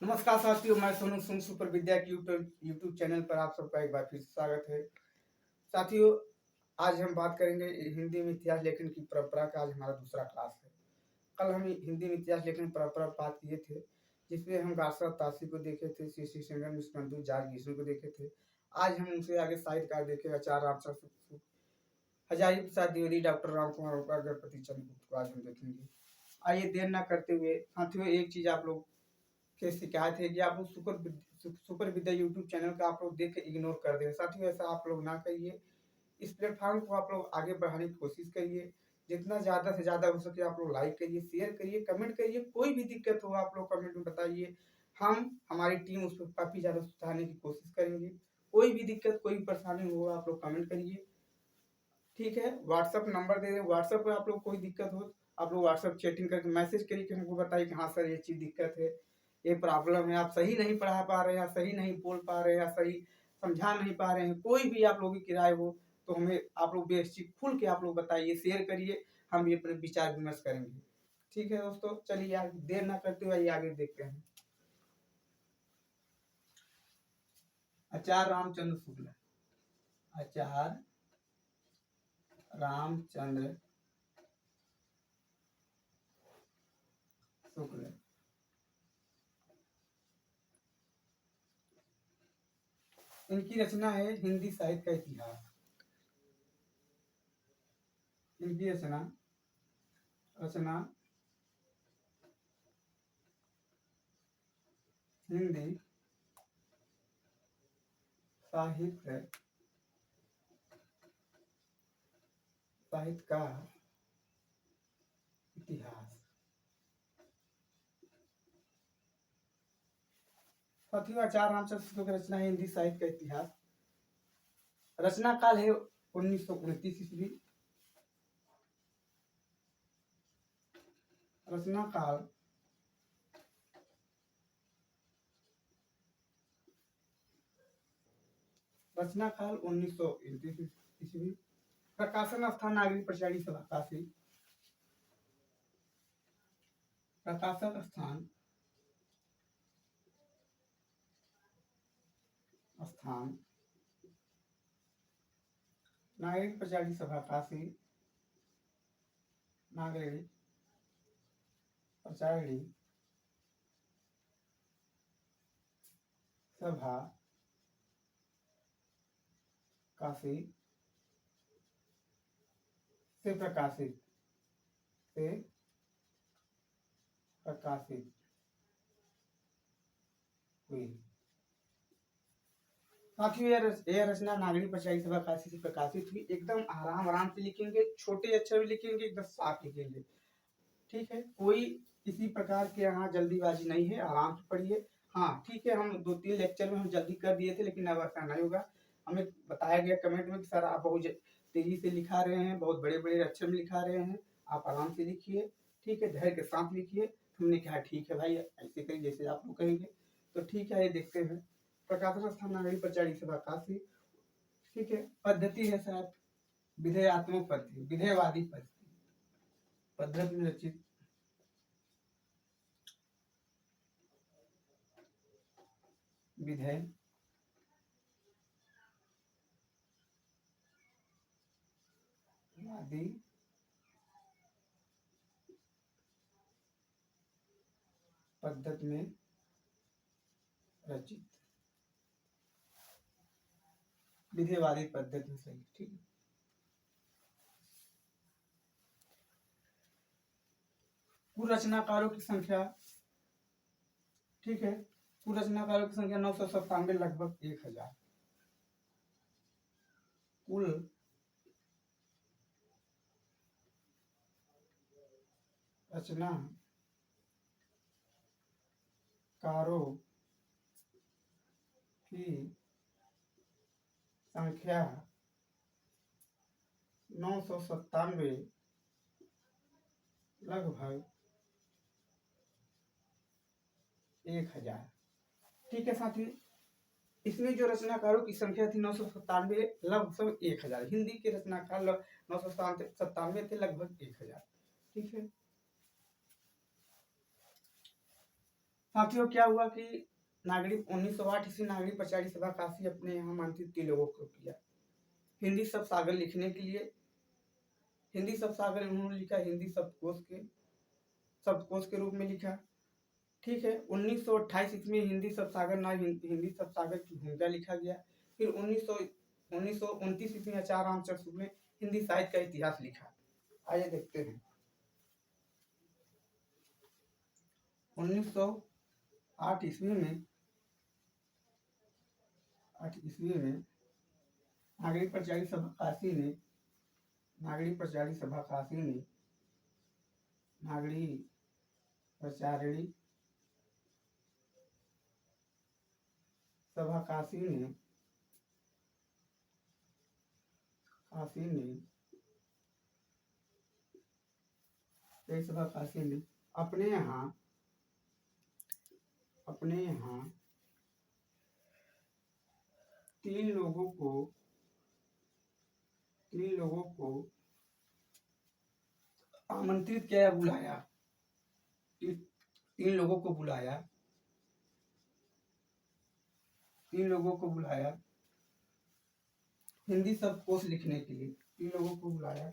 नमस्कार साथियों, मैं सोनू सिंह सुपर विद्या के यूट्यूब चैनल पर आप सबका एक बार फिर से स्वागत है। साथियों, आज हम बात करेंगे हिंदी में इतिहास लेखन की परंपरा का। आज हमारा दूसरा क्लास है। कल हम हिंदी में इतिहास लेखन परंपरा बात किए थे, जिसमें हम गार्सा तासी को देखे थे, श्री श्री संगम विष्णु जाट घीसू को देखे थे। आज हम उनसे आगे साहित्यकार देखे आचार्य रामचंद्र हजारी प्रसाद द्विवेदी, डॉक्टर राम कुमार गणपति चंद्र गुप्त को आज हम देखेंगे। आइए देर न करते हुए साथियों, एक चीज आप लोग के शिकायत है कि आप लोग सुपर विद्या यूट्यूब चैनल का आप लोग देख के इग्नोर कर दे। साथियों, ऐसा आप लोग ना करिए। इस प्लेटफॉर्म को आप लोग आगे बढ़ाने की कोशिश करिए। जितना ज़्यादा से ज़्यादा हो सके आप लोग लाइक करिए, शेयर करिए, कमेंट करिए। कोई भी दिक्कत हो आप लोग कमेंट में बताइए। हम हमारी टीम उस पर काफ़ी ज़्यादा सुधारने की कोशिश करेंगे। कोई भी दिक्कत, कोई परेशानी हो आप लोग कमेंट करिए। ठीक है, व्हाट्सअप नंबर दे दें। व्हाट्सअप पर आप लोग कोई दिक्कत हो आप लोग व्हाट्सअप चैटिंग करके मैसेज करिए कि हमको बताइए कि हाँ सर ये चीज़ दिक्कत है, ये प्रॉब्लम है, आप सही नहीं पढ़ा पा रहे हैं, सही नहीं बोल पा रहे हैं, सही समझा नहीं पा रहे हैं। कोई भी आप लोगों की राय हो तो हमें आप लोग बेझिझक खुल के आप लोग बताइए, शेयर करिए। हम ये अपने विचार विमर्श करेंगे। ठीक है दोस्तों, चलिए यार देर ना करते हुए आगे देखते हैं। आचार्य रामचंद्र शुक्ल। आचार्य रामचंद्र शुक्ल इनकी रचना है हिंदी साहित्य का इतिहास। इनकी रचना रचना हिंदी साहित्य साहित्य का इतिहास। साथियों, आचार्य रामचंद्र शुक्ल की रचना है हिंदी साहित्य का इतिहास। रचना काल है 1929 ईस्वी। रचना काल रचना काल 1929 ईस्वी। प्रकाशन स्थान नागरिक प्रचारी सभा काशी। प्रकाशन स्थान नागरिक प्रचारी सभा काशी। नागरिक प्रचारी सभा काशी से प्रकाशित हुई। साथियों, यह रचना नागरिक प्रचारी सभा काशी से प्रकाशित हुई। एकदम आराम आराम से लिखेंगे, छोटे अक्षर भी लिखेंगे, एकदम साफ लिखेंगे। ठीक है, कोई किसी प्रकार के यहाँ जल्दीबाजी नहीं है, आराम से पढ़िए। हाँ ठीक है, हम 2-3 लेक्चर में हम जल्दी कर दिए थे, लेकिन अब ऐसा नहीं होगा। हमें बताया गया कमेंट में कि सर आप बहुत तेजी से लिखा रहे हैं, बहुत बड़े बड़े अक्षर में लिखा रहे हैं, आप आराम से लिखिए। ठीक है, धैर्य के साथ लिखिए। हमने कहा ठीक है भाई, ऐसे करिए जैसे आप लोग कहेंगे। तो ठीक है, ये देखते हैं। प्रकाशन स्थान नागरिक प्रचारी सभा काशी। ठीक है, पद्धति है साहब विधेयात्मक पद्धति, विधेयवादी पद्धति में रचित विधेयवादी पद्धति में रचित, विधेयवादी पद्धति में सही। ठीक है, कुल रचनाकारों की संख्या। ठीक है, कुल रचनाकारों की संख्या 997, लगभग 1000। कुल रचनाकारों की संख्या 997, लगभग 1000। ठीक है साथी, इसमें जो रचनाकारों की संख्या थी 997, लगभग 1000। हिंदी के रचनाकार 997 थे, लगभग 1000। ठीक है, साथियों क्या हुआ कि नागरिक 1908 ईस्वी नागरिक पचाड़ी सभा काशी अपने यहाँ आमंत्रित 3 लोगों को किया हिंदी शब्द सागर लिखने के लिए। हिंदी शब्द सागर उन्होंने लिखा हिंदी शब्दकोश के रूप में लिखा। ठीक है, 1928 ईस्वी में हिंदी शब्द सागर नाम हिंदी शब्द सागर की भूमिका लिखा गया। फिर 1929 ईस्वी में आचार्य रामचंद्र शुक्ल ने हिंदी साहित्य का इतिहास लिखा। आइए देखते हैं। 1908 ईस्वी में नागरिक पचाड़ी सभा काशी ने नागरिक पचाड़ी सभा काशी ने अपने यहाँ 3 लोगों को आमंत्रित किया, बुलाया। 3 लोगों को बुलाया हिंदी शब्दकोश लिखने के लिए। 3 लोगों को बुलाया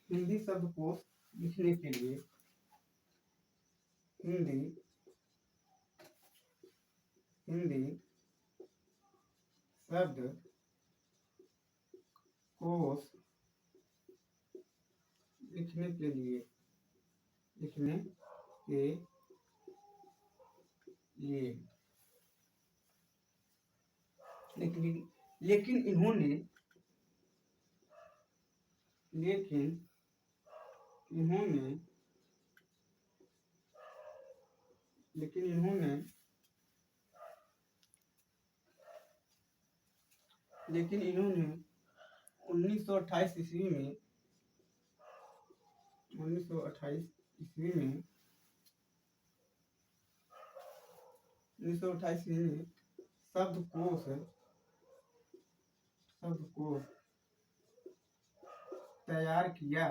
हिंदी शब्दकोश लिखने के लिए। हिंदी शब्दकोश लिखने के लिए लेकिन इन्होंने 1928 ईस्वी में शब्दकोश तैयार किया।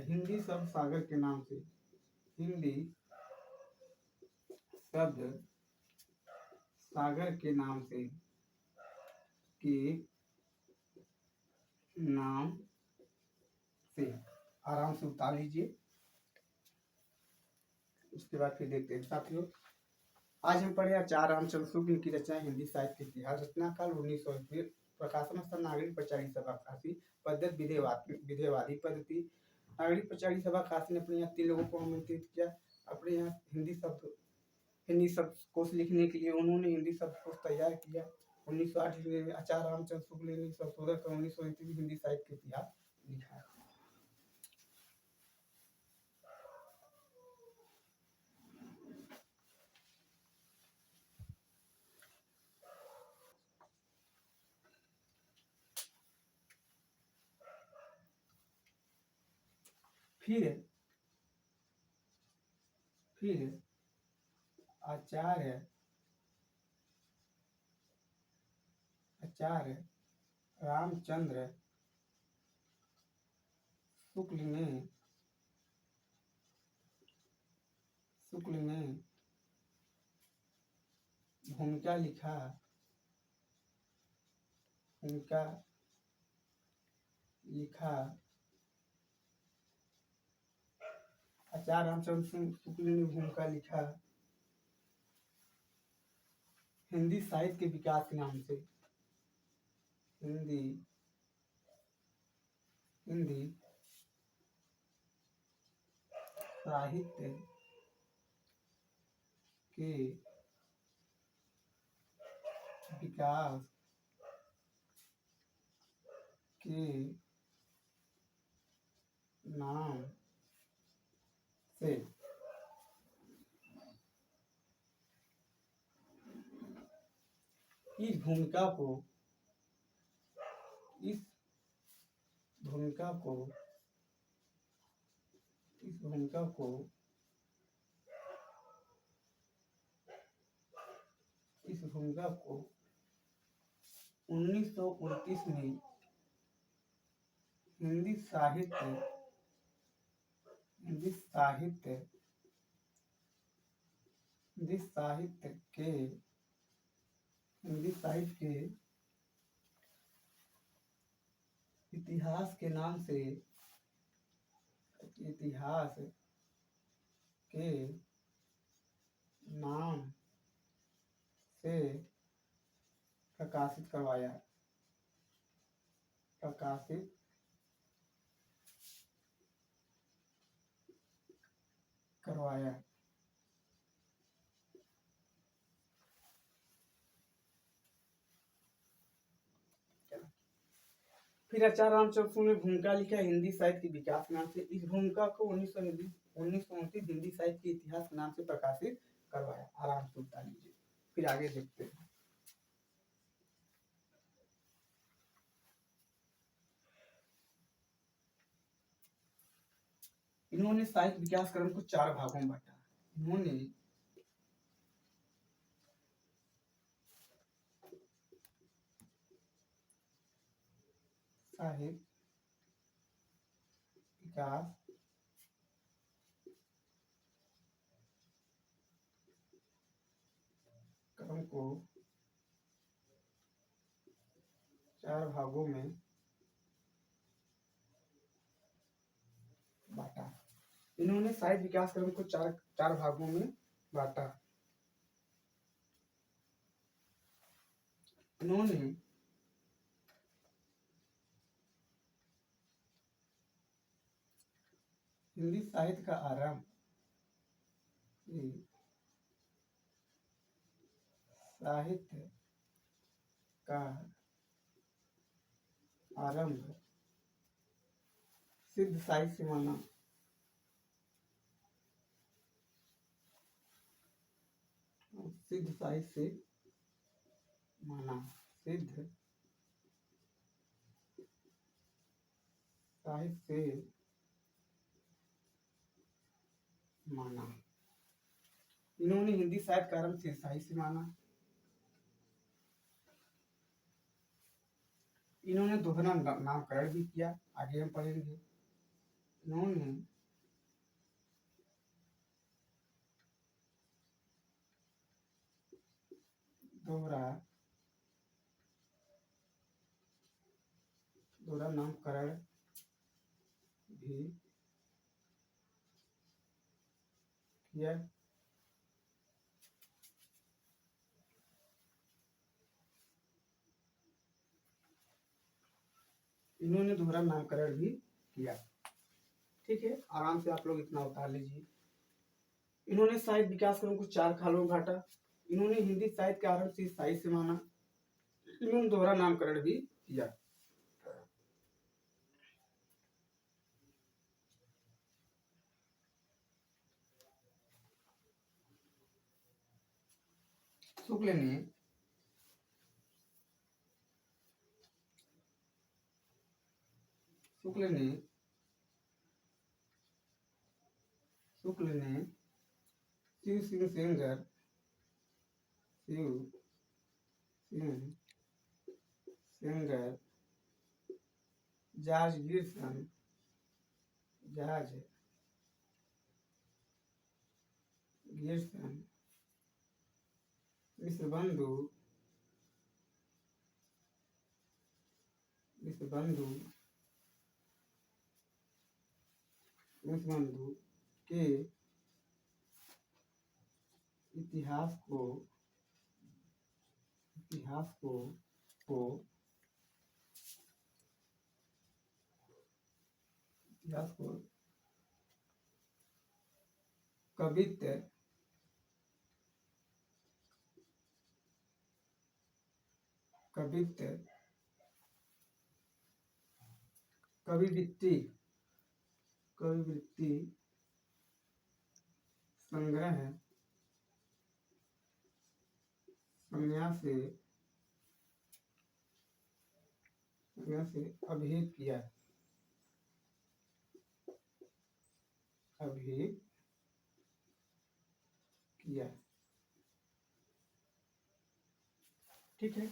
हिंदी शब्द सागर के नाम से। हिंदी शब्द सागर के नाम से आराम से उतार लीजिए। उसके बाद फिर देखते हैं साथियों। आज हम पढ़े आचार्य रामचंद्र शुक्ल की रचना हिंदी साहित्य के इतिहास। रचना काल 1900 ईस्वी। प्रकाशन स्थल नागरिक पचाड़ी सभा काशी। पद्धति विधेयवादी पद्धति। नागरिक पचाड़ी सभा काशी ने अपने यहाँ 3 लोगों को आमंत्रित किया अपने यहाँ हिंदी शब्दकोश लिखने के लिए। उन्होंने हिंदी शब्दकोश तैयार किया। 1908 ईस्वी में आचार्य रामचंद्र शुक्ल ने संशोधन कर 1929 में हिंदी साहित्य के इतिहास लिखा। फिर आचार्य रामचंद्र शुक्ल ने भूमिका लिखा। आचार्य रामचंद्र शुक्ल ने भूमिका लिखा हिंदी साहित्य के विकास के नाम से। हिंदी साहित्य के विकास के नाम से। इस भूमिका को 1929 में हिंदी साहित्य हिंदी साहित्य हिंदी साहित्य के हिंदी साहित्य के इतिहास के नाम से इतिहास के नाम से प्रकाशित करवाया प्रकाशित करवाया। फिर आचार्य रामचंद्र ने भूमिका लिखा हिंदी साहित्य के विकास नाम से। इस भूमिका को 1929 हिंदी साहित्य के इतिहास के नाम से प्रकाशित करवाया। आराम से उतार लीजिए, फिर आगे देखते हैं। इन्होंने साहित्य विकास क्रम को 4 भागों में बांटा। इन्होंने साहित्य विकास क्रम को 4 भागों में बांटा। इन्होंने साहित्य विकास क्रम को चार भागों में बांटा। इन्होंने हिंदी साहित्य का आरंभ साहित्य का आरंभ सिद्ध साहित्य से माना। सिद्ध साहित्य से माना। सिद्ध साहित्य से माना। इन्होंने हिंदी साहित्य का आरंभ सिद्ध साहित्य से माना। इन्होंने दोहरा नामकरण भी किया, आगे हम पढ़ेंगे। इन्होंने दोहरा नामकरण भी किया। इन्होंने दोहरा नामकरण भी किया। ठीक है, आराम से आप लोग इतना उतार लीजिए। इन्होंने साहित्य विकास क्रम को 4 खालों में बांटा। इन्होंने हिंदी साहित्य के आरंभ से साहित्य से माना। इन्होंने दोहरा नामकरण भी किया। शुक्ल ने शिव सिंह सेंगर, जॉर्ज गियर्सन, विश्वबंधु के इतिहास को कविवृत्ति संग्रह संज्ञा से अभिहित किया। ठीक है,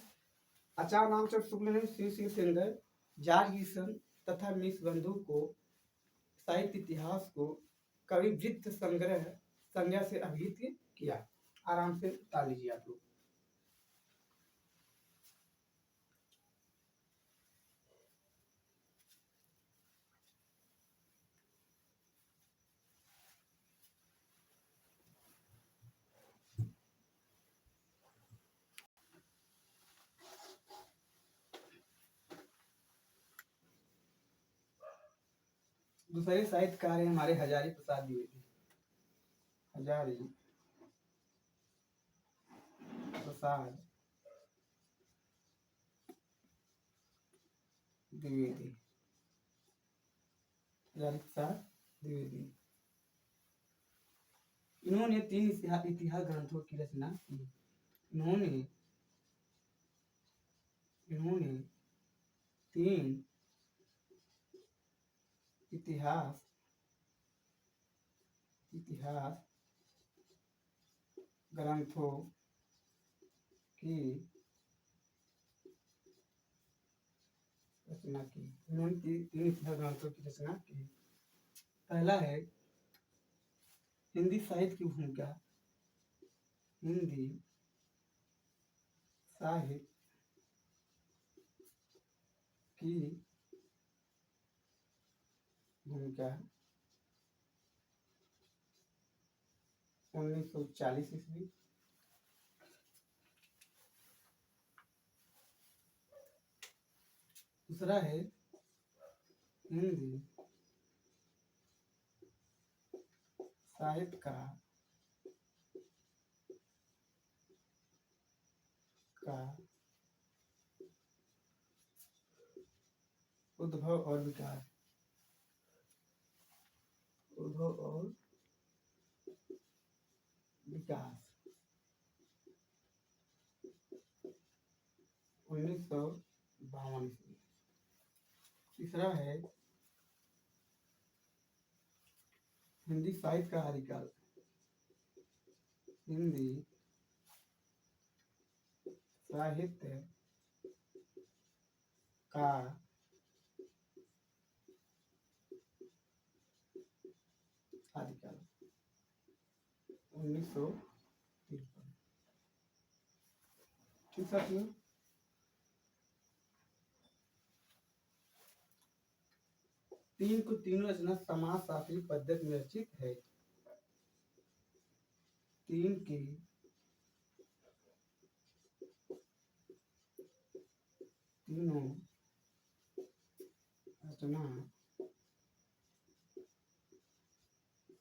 आचार्य रामचंद्र शुक्ल ने श्री श्री सुंदर जॉर्ज गिब्सन तथा मिस बंधु को साहित्य इतिहास को कवि वृत्त संग्रह संज्ञा से अभिहित किया। आराम से उतार लीजिए आप लोग। दूसरे साहित्यकार हैं हमारे हजारी प्रसाद द्विवेदी। हजारी प्रसाद द्विवेदी। हजारी प्रसाद द्विवेदी इन्होंने 3 इतिहास ग्रंथों की रचना की। इन्होंने 3 इतिहास ग्रंथों की रचना की। इन्होंने 3 इतिहास ग्रंथों की रचना की। पहला है हिंदी साहित्य की भूमिका। हिंदी साहित्य की भूमिका 1940 ईस्वी। दूसरा है हिंदी साहित्य का उद्भव और विकास। 1952 ईस्वी। तीसरा है हिंदी साहित्य का आदिकाल। हिंदी साहित्य का आदिकाल 1953। ठीक साथियों, तीनों रचना समाज शास्त्री पद्धति में रचित है। तीनों रचना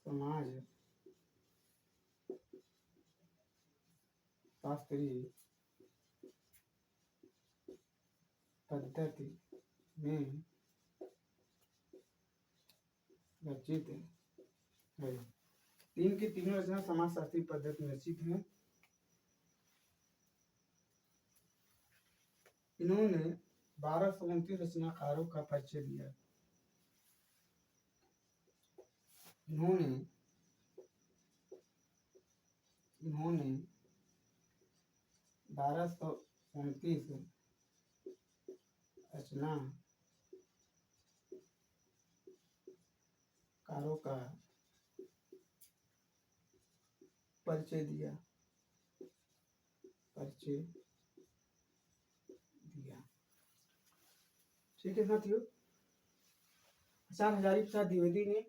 समाज शास्त्री पद्धति में रचित है। तीनों रचना समाज शास्त्री पद्धति में रचित है। इन्होंने 1229 रचनाकारों का परिचय दिया। इन्होंने 1229 रचनाकारों का परिचय दिया। ठीक है साथियों, आचार्य हजारी प्रसाद द्विवेदी ने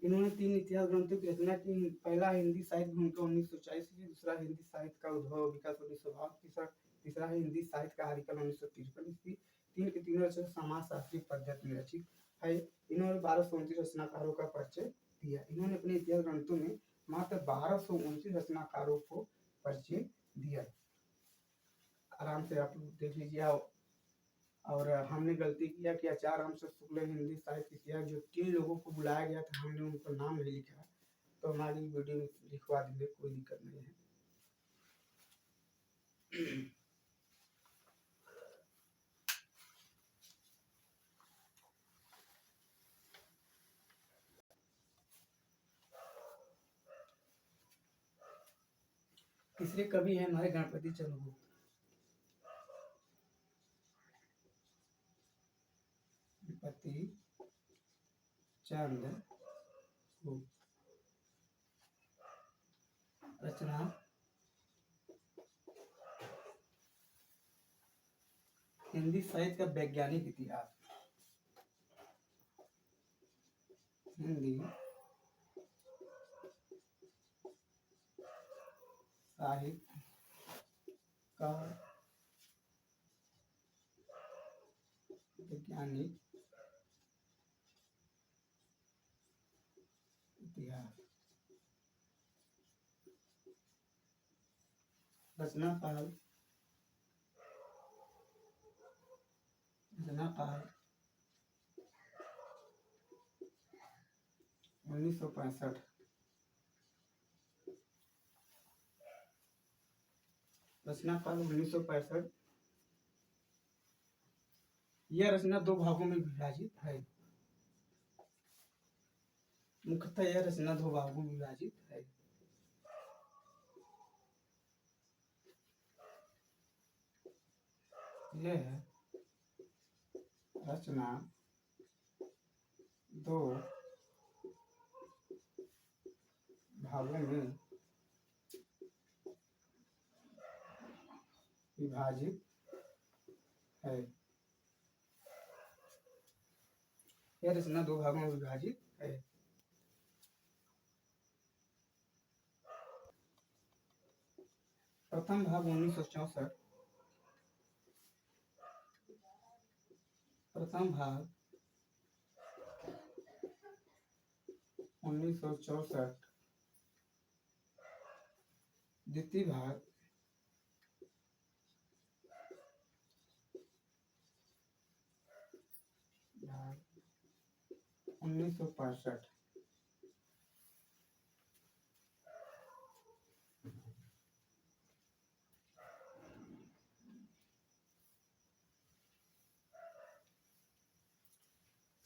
इन्होंने 3 इतिहास ग्रंथों की रचना की। पहला हिंदी साहित्य भूमिका 1940 ईस्वी। दूसरा हिंदी साहित्य का उद्भव विकास 1952। तीसरा है हिंदी साहित्य का आदिकाल 1953 ईस्वी। तीनों रचना समाज शास्त्री पद्धति में रचित है। इन्होंने 1229 रचनाकारों का परिचय दिया। इन्होंने अपने इतिहास ग्रंथों में मात्र 1229 रचनाकारों को परिचय दिया। आराम से आप देख लीजिए। और हमने गलती किया कि आचार्य रामचंद्र शुक्ल हिंदी साहित्य इतिहास, जो 3 लोगों को बुलाया गया था, हमने उनका नाम नहीं लिखा, तो हमारी वीडियो में लिखवा देंगे, कोई दिक्कत नहीं है। तीसरे कवि हैं हमारे गणपति चंद्रगुप्त। पति चंद गुप्त। रचना हिंदी साहित्य का वैज्ञानिक इतिहास। हिंदी साहित्य का वैज्ञानिक इतिहास। रचना काल 1965। रचना काल 1965। यह रचना दो भागों में विभाजित है। मुख्यतः यह रचना दो भागों में विभाजित है। यह रचना दो भागों में विभाजित है। यह रचना दो भागों में विभाजित है। प्रथम भाग 1964। प्रथम भाग 1964। द्वितीय भाग 1965।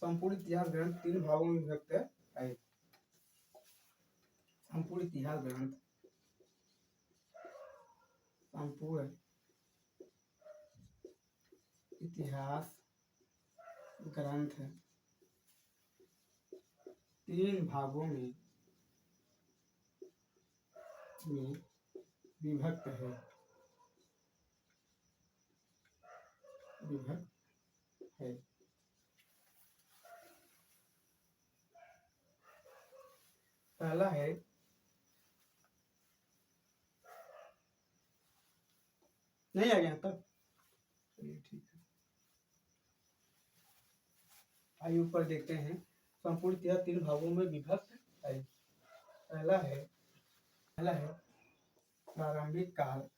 संपूर्ण इतिहास ग्रंथ तीन भागों में विभक्त है। संपूर्ण इतिहास ग्रंथ संपूर्ण इतिहास ग्रंथ तीन भागों में विभक्त है। पहला है नहीं आ गया तब, चलिए ठीक है। आइए ऊपर देखते हैं। संपूर्ण इतिहास तीन भागों में विभक्त है। पहला है प्रारंभिक काल।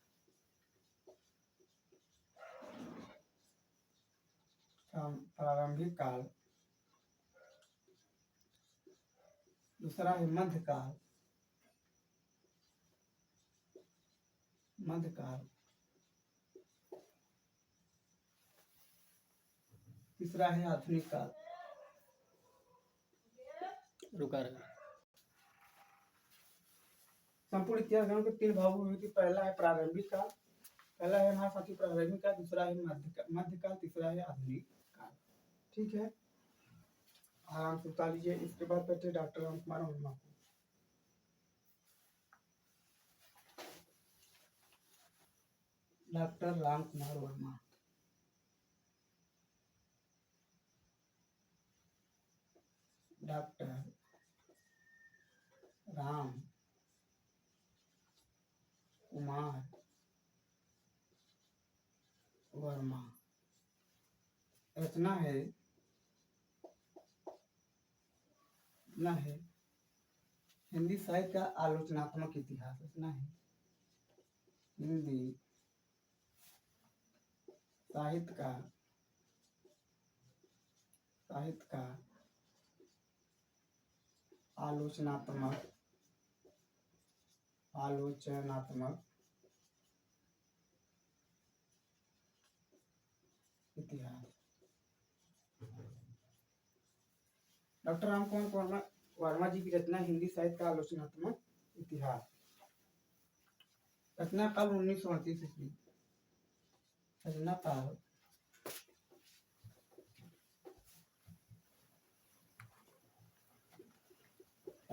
प्रारंभिक काल। दूसरा है मध्यकाल। तीसरा है आधुनिक काल। रुका रहा। संपूर्ण इतिहास ग्रंथ के तीन भागों में विभक्त। पहला है प्रारंभिक काल। पहला है हमारा साथी प्रारंभिक काल, दूसरा है मध्यकाल, तीसरा है आधुनिक काल। ठीक है, आराम से उतार लीजिए। इसके बाद बैठे डॉक्टर राम कुमार वर्मा को। डॉक्टर राम कुमार वर्मा। डॉक्टर राम कुमार वर्मा। रचना है हिंदी साहित्य का आलोचनात्मक इतिहास। रचना है हिंदी साहित्य का आलोचनात्मक इतिहास। डॉक्टर राम कुमार वर्मा जी की रचना हिंदी साहित्य का आलोचनात्मक इतिहास। रचना काल 1938 ईस्वी। रचना काल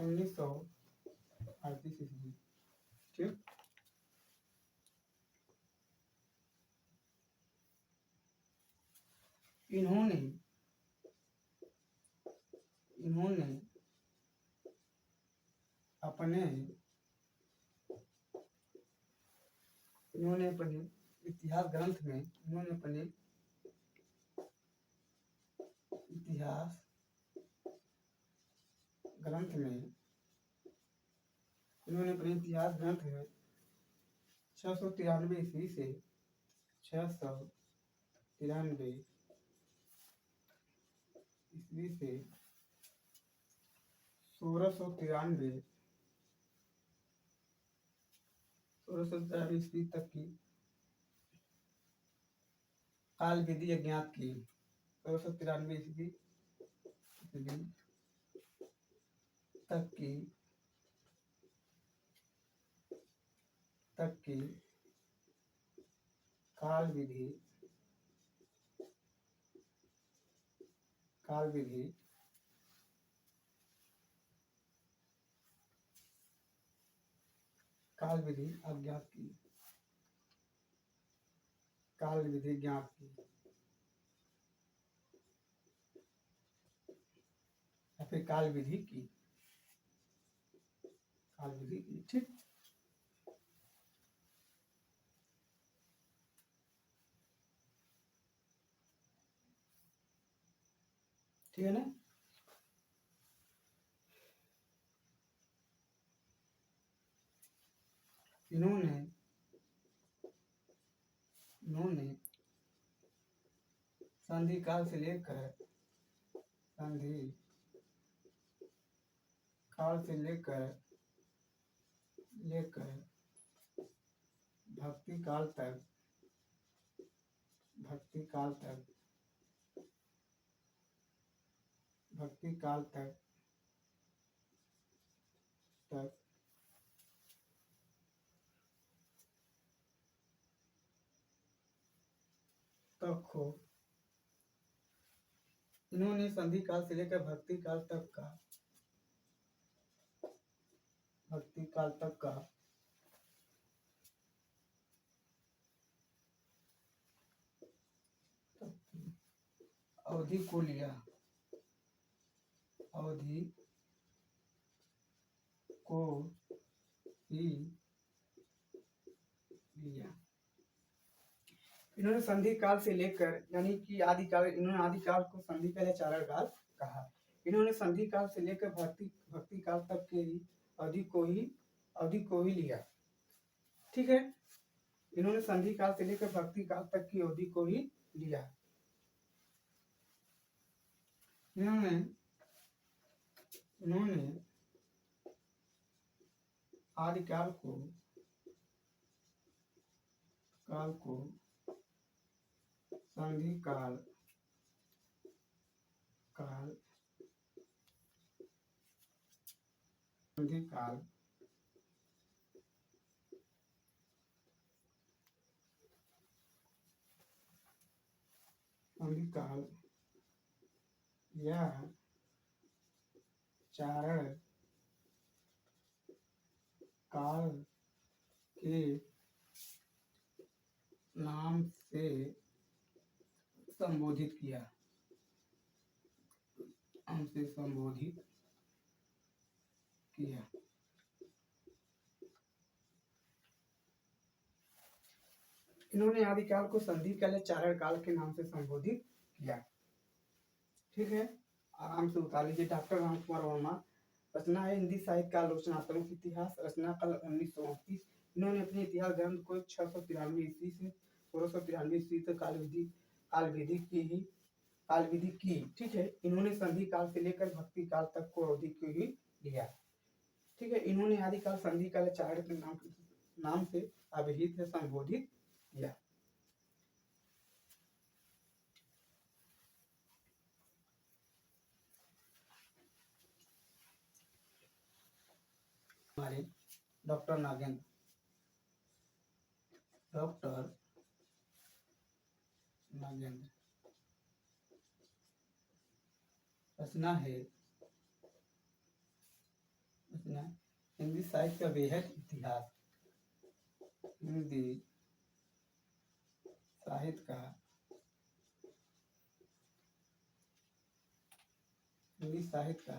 1938 ईस्वी। ठीक, इन्होंने इन्होंने अपने इतिहास ग्रंथ में इतिहास ग्रंथ में 693 ईस्वी से 693 ईस्वी से 1693 ईस्वी तक की काल विधि अज्ञात की। 1693 ईस्वी तक की काल विधि अज्ञात की, काल विधि ज्ञात की, या फिर काल विधि की। ठीक, ठीक है ना। इन्होंने संधि काल से लेकर भक्ति काल तक को इन्होंने संधि काल से लेकर भक्ति काल तक का अवधि को लिया। इन्होंने संधि काल से लेकर यानी कि आदिकाल, इन्होंने आदिकाल को संधि काल या चारण काल कहा। इन्होंने संधि काल से लेकर भक्ति काल तक के अवधि को ही लिया। ठीक है, इन्होंने संधि काल से लेकर भक्ति काल तक की अवधि को ही लिया। इन्होंने आदिकाल को संधि काल या चारण काल के नाम से संबोधित किया। इन्होंने आदिकाल को संधि काल या चारण काल के नाम से संबोधित किया। ठीक है, आराम से उतार लीजिए। डॉक्टर रामकुमार वर्मा, रचना है हिंदी साहित्य का आलोचनात्मक इतिहास, रचना कल 1929। इन्होंने अपने इतिहास ग्रंथ को 693 ईस्वी से 1693 ईस्वी तक काल विधि की। ठीक है, इन्होंने संधि काल से लेकर भक्ति काल तक को अवधि को ही लिया। ठीक है, इन्होंने आदिकाल संधि काल चारण के नाम से अभिहित है, संबोधित किया। हमारे डॉक्टर नागेंद्र रचना है हिंदी साहित्य का बेहद इतिहास। हिंदी साहित्य का हिंदी साहित्य का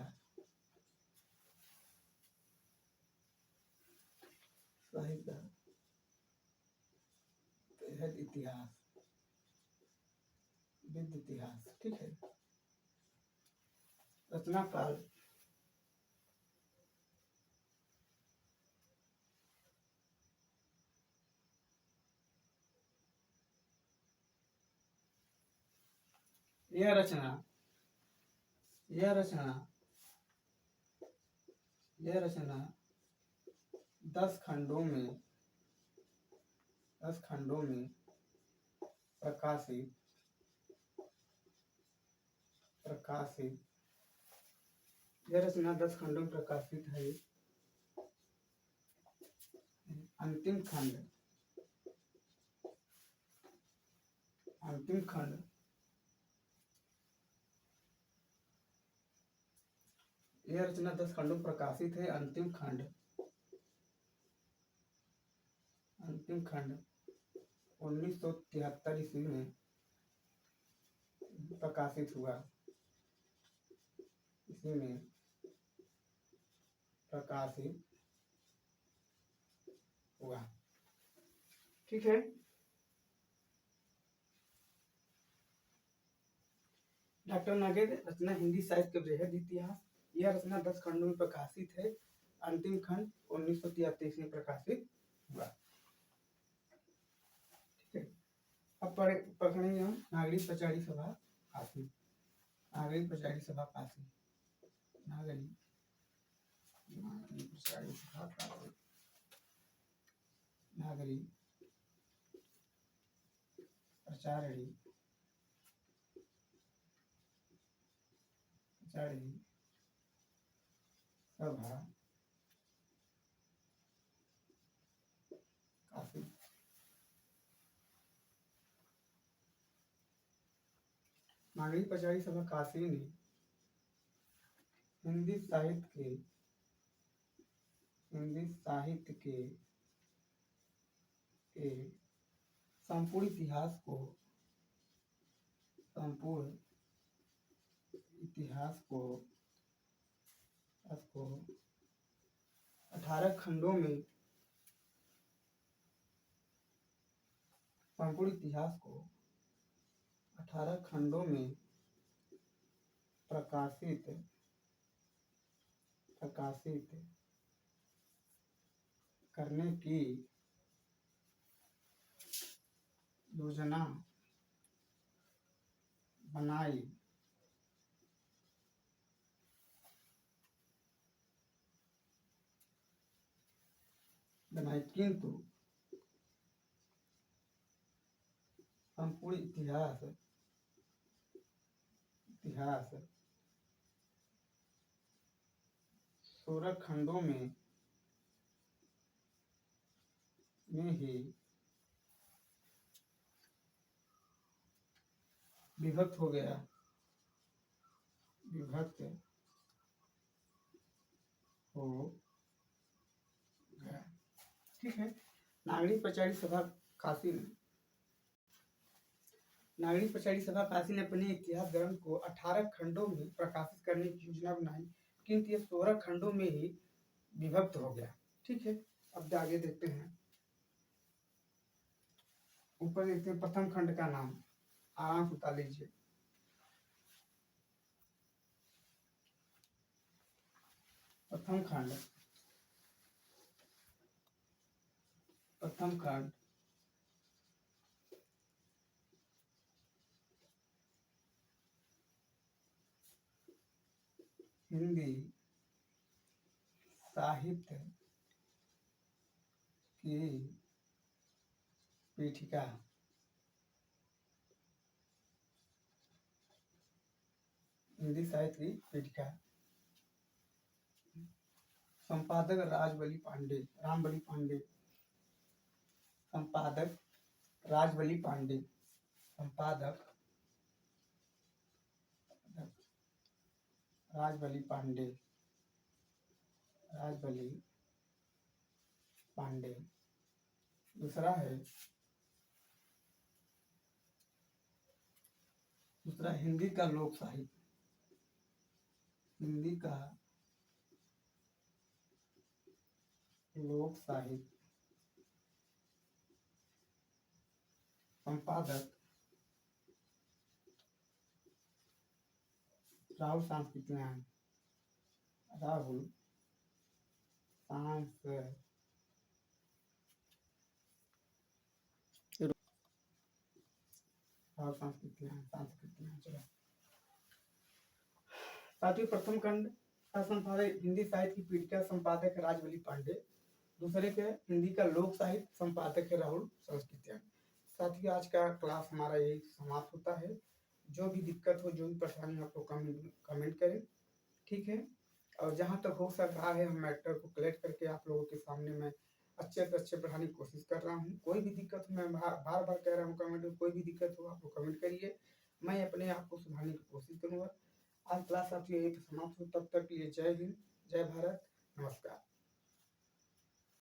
बेहद इतिहास, विद इतिहास। ठीक है। रचना काल। यह रचना यह रचना यह रचना 10 खंडों में प्रकाशित यह रचना 10 खंडों में प्रकाशित है। अंतिम खंड यह रचना 10 खंडों में प्रकाशित है। अंतिम खंड 1973 ईस्वी में प्रकाशित हुआ। ठीक है। डॉक्टर नागेंद्र रचना हिंदी साहित्य का बृहद इतिहास। यह रचना 10 खंडों में प्रकाशित है। अंतिम खंड 1933 में प्रकाशित हुआ। ठीक है। अब पढ़ेंगे हम नागरिक पचाड़ी सभा फांसी। नागरिक पचाड़ी सभा फांसी। नागरिक पचाड़ी सभा फांसी। नागरिक पचाड़ी सभा काफी। नागरिक पचाड़ी सभा काशी ने हिंदी साहित्य के संपूर्ण इतिहास को 18 खंडों में प्रकाशित करने की योजना बनाई। किंतु संपूर्ण इतिहास 16 खंडों में ही विभक्त हो गया। ठीक है। नागरिक पचाड़ी सभा काशी ने अपने इतिहास ग्रंथ को 18 खंडों में प्रकाशित करने की योजना बनाई, किंतु ये 16 खंडों में ही विभक्त हो गया। ठीक है। अब आगे देखते हैं। ऊपर देखते हैं प्रथम खंड का नाम। आराम से उतार लीजिए। प्रथम खंड हिंदी साहित्य की पीठिका। संपादक रामबली पांडे पांडे। दूसरा है हिंदी का लोक साहित्य। हिंदी का लोक साहित्य संपादक राहुल सांस्कृतियान। राहुल सांस्कृतियान चलो। साथियों, प्रथम खंड का संपादक हिंदी साहित्य की पीठिका संपादक है राजवली पांडे। दूसरे के हिंदी का लोक साहित्य संपादक है राहुल सांस्कृतियान। साथियों, आज का क्लास हमारा यही समाप्त होता है। जो भी दिक्कत हो, जो भी परेशानी, आप लोग कमेंट करें, ठीक है। और जहाँ तक हो सक रहा है हम मैटर को कलेक्ट करके आप लोगों के सामने मैं अच्छे से अच्छे पढ़ाने की कोशिश कर रहा हूँ। कोई भी दिक्कत हो, मैं बार बार कह रहा हूँ कमेंट में, कोई भी दिक्कत हो आप लोग कमेंट करिए, मैं अपने आप को सुधारने की कोशिश करूँगा। आज क्लास साथियों यही समाप्त हो, तब तक के लिए जय हिंद, जय भारत, नमस्कार।